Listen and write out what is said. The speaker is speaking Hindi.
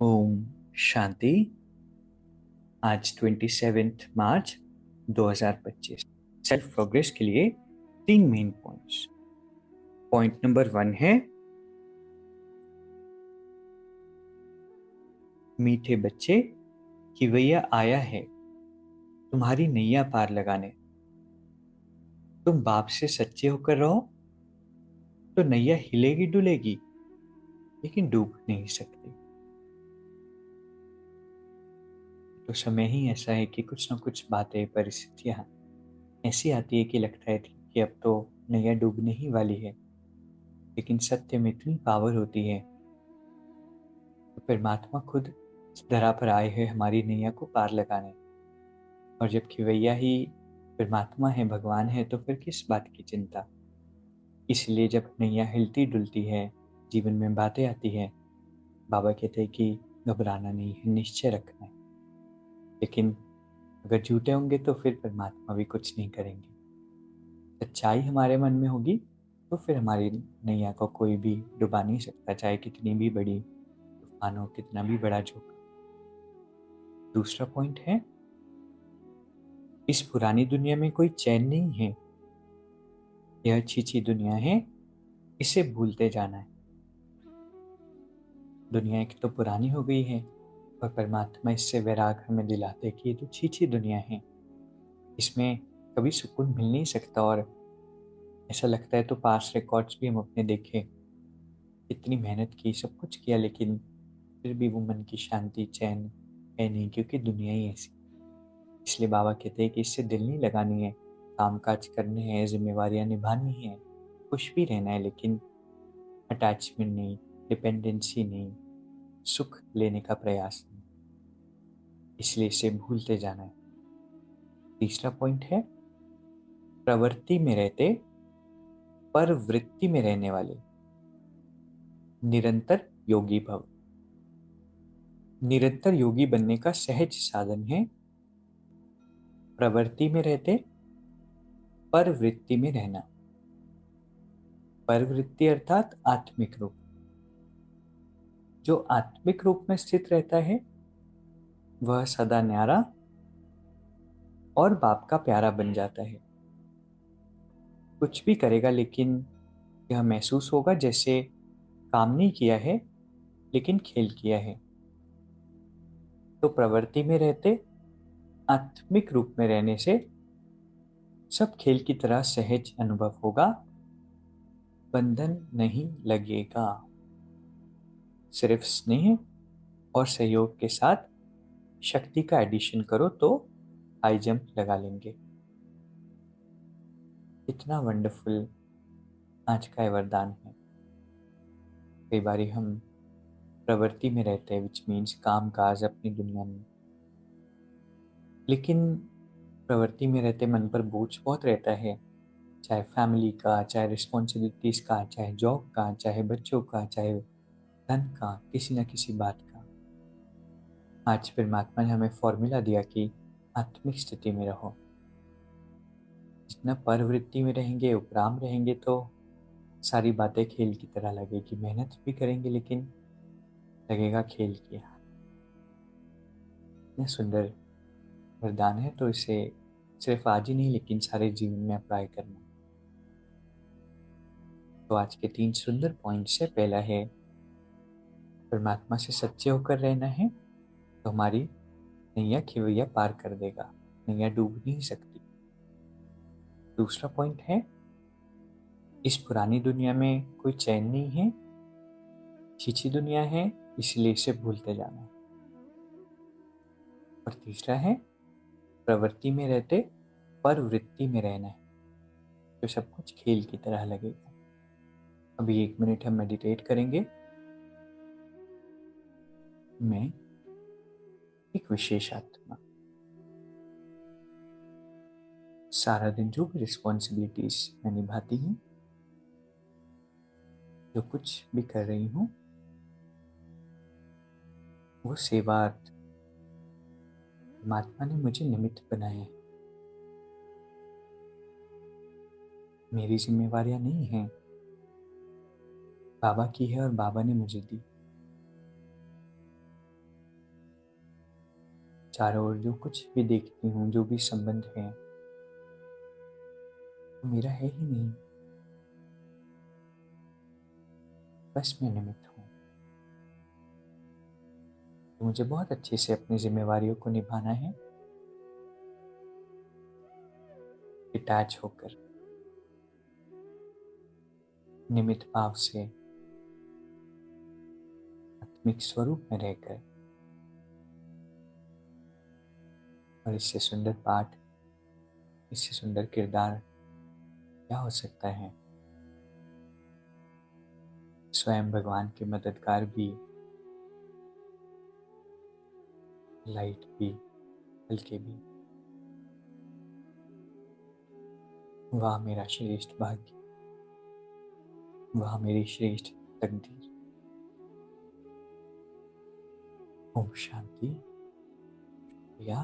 ओम शांति। आज 27 मार्च 2025। सेल्फ प्रोग्रेस के लिए 3 मेन पॉइंट्स। पॉइंट नंबर 1 है, मीठे बच्चे, खिवैया आया है तुम्हारी नैया पार लगाने। तुम बाप से सच्चे होकर रहो तो नैया हिलेगी डुलेगी लेकिन डूब नहीं सकती। तो समय ही ऐसा है कि कुछ न कुछ बातें, परिस्थितियां ऐसी आती है कि लगता है कि अब तो नैया डूबने ही वाली है, लेकिन सत्य में इतनी पावर होती है। तो परमात्मा खुद इस धरा पर आए हैं हमारी नैया को पार लगाने। और जब खिवैया ही परमात्मा है, भगवान है, तो फिर किस बात की चिंता। इसलिए जब नैया हिलती डुलती है, जीवन में बातें आती है, बाबा कहते हैं कि घबराना नहीं है, निश्चय रखना है। लेकिन अगर झूठे होंगे तो फिर परमात्मा भी कुछ नहीं करेंगे। सच्चाई हमारे मन में होगी तो फिर हमारी नैया को कोई भी डुबा नहीं सकता, चाहे कितनी भी बड़ी तूफान हो, कितना भी बड़ा झोंका। दूसरा पॉइंट है, इस पुरानी दुनिया में कोई चैन नहीं है। यह अच्छी दुनिया है, इसे भूलते जाना है। दुनिया एक तो पुरानी हो गई है और परमात्मा इससे वैराग हमें दिलाते कि ये तो अच्छी दुनिया है, इसमें कभी सुकून मिल नहीं सकता। और ऐसा लगता है तो पास्ट रिकॉर्ड्स भी हम अपने देखें, इतनी मेहनत की, सब कुछ किया, लेकिन फिर भी वो मन की शांति, चैन है नहीं, क्योंकि दुनिया ही ऐसी। इसलिए बाबा कहते हैं कि इससे दिल नहीं लगानी है, काम काज करने हैं, जिम्मेवारियां निभानी है, खुश भी रहना है, लेकिन अटैचमेंट नहीं, डिपेंडेंसी नहीं, सुख लेने का प्रयास नहीं। इसलिए इसे भूलते जाना है। तीसरा पॉइंट है, प्रवृत्ति में रहते पर वृत्ति में रहने वाले निरंतर योगी भव। निरंतर योगी बनने का सहज साधन है प्रवृत्ति में रहते पर वृत्ति में रहना। परवृत्ति अर्थात आत्मिक रूप। जो आत्मिक रूप में स्थित रहता है वह सदा न्यारा और बाप का प्यारा बन जाता है। कुछ भी करेगा लेकिन यह महसूस होगा जैसे काम नहीं किया है लेकिन खेल किया है। तो प्रवृत्ति में रहते आत्मिक रूप में रहने से सब खेल की तरह सहज अनुभव होगा, बंधन नहीं लगेगा। सिर्फ स्नेह और सहयोग के साथ शक्ति का एडिशन करो तो हाई जंप लगा लेंगे। इतना वंडरफुल आज का ये वरदान है। कई बारी हम प्रवृत्ति में रहते हैं, विच मीन्स काम काज अपनी दुनिया में, लेकिन प्रवृत्ति में रहते मन पर बोझ बहुत रहता है, चाहे फैमिली का, चाहे रिस्पॉन्सिबिलिटीज का, चाहे जॉब का, चाहे बच्चों का, चाहे धन का, किसी न किसी बात का। आज परमात्मा ने हमें फॉर्मूला दिया कि आत्मिक स्थिति में रहो। जितना परवृत्ति में रहेंगे, उपराम रहेंगे, तो सारी बातें खेल की तरह लगेगी। मेहनत भी करेंगे लेकिन लगेगा खेल किया। इतना सुंदर वरदान है, तो इसे सिर्फ आज ही नहीं लेकिन सारे जीवन में अप्लाई करना। तो आज के 3 सुंदर पॉइंट्स है। पहला है, परमात्मा से सच्चे होकर रहना है तो हमारी नैया खिवैया पार कर देगा, नैया डूब नहीं सकती। दूसरा पॉइंट है, इस पुरानी दुनिया में कोई चैन नहीं है, छीछी दुनिया है, इसलिए इसे भूलते जाना है। और तीसरा है, प्रवृत्ति में रहते पर वृत्ति में रहना है तो सब कुछ खेल की तरह लगेगा। अभी 1 मिनट हम मेडिटेट करेंगे। मैं एक विशेष आत्मा, सारा दिन जो भी रिस्पॉन्सिबिलिटीज मैं निभाती हूँ, जो कुछ भी कर रही हूँ, वो सेवार्थ परमात्मा ने मुझे निमित्त बनाया है। मेरी जिम्मेवारियां नहीं है, बाबा की है और बाबा ने मुझे दी। चारों ओर जो कुछ भी देखती हूँ, जो भी संबंध है, वो मेरा है ही नहीं, बस मैं निमित्त हूँ। तो मुझे बहुत अच्छे से अपनी जिम्मेवारियों को निभाना है, डिटैच होकर, निमित्त भाव से, आत्मिक स्वरूप में रहकर। और इससे सुंदर पाठ, इससे सुंदर किरदार क्या हो सकता है। स्वयं भगवान के मददगार भी, लाइट भी, हल्के भी। वाह मेरा श्रेष्ठ भाग्य, वाह मेरी श्रेष्ठ तकदीर। ओम शांति। या